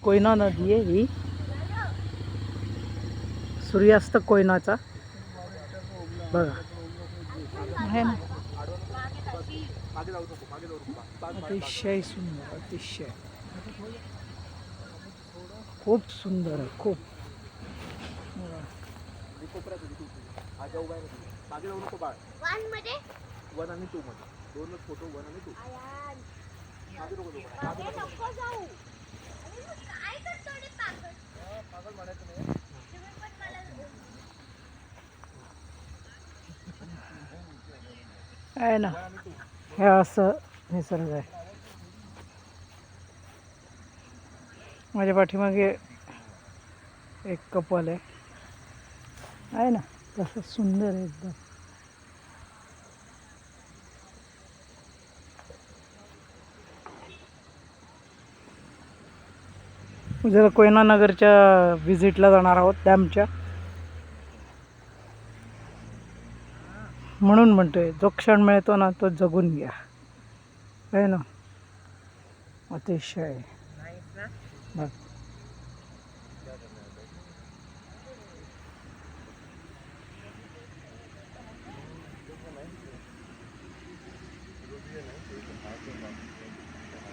कोयना नदी आहे ही, सूर्यास्त कोयनाचा बघा आहे ना. अतिशय सुंदर, अतिशय खूप सुंदर आहे, खूप. वन आणि टू मध्ये दोनच फोटो, वन आणि टू. आहे ना. हे असं निसर्ग आहे. माझ्या पाठीमागे एक कपल आहे ना, कसं सुंदर आहे एकदम. जरा कोयना नगरच्या व्हिजिटला जाणार आहोत, डॅमच्या. म्हणून म्हणतोय, जो क्षण मिळतो ना तो जगून घ्या, आहे ना. अतिशय बघ.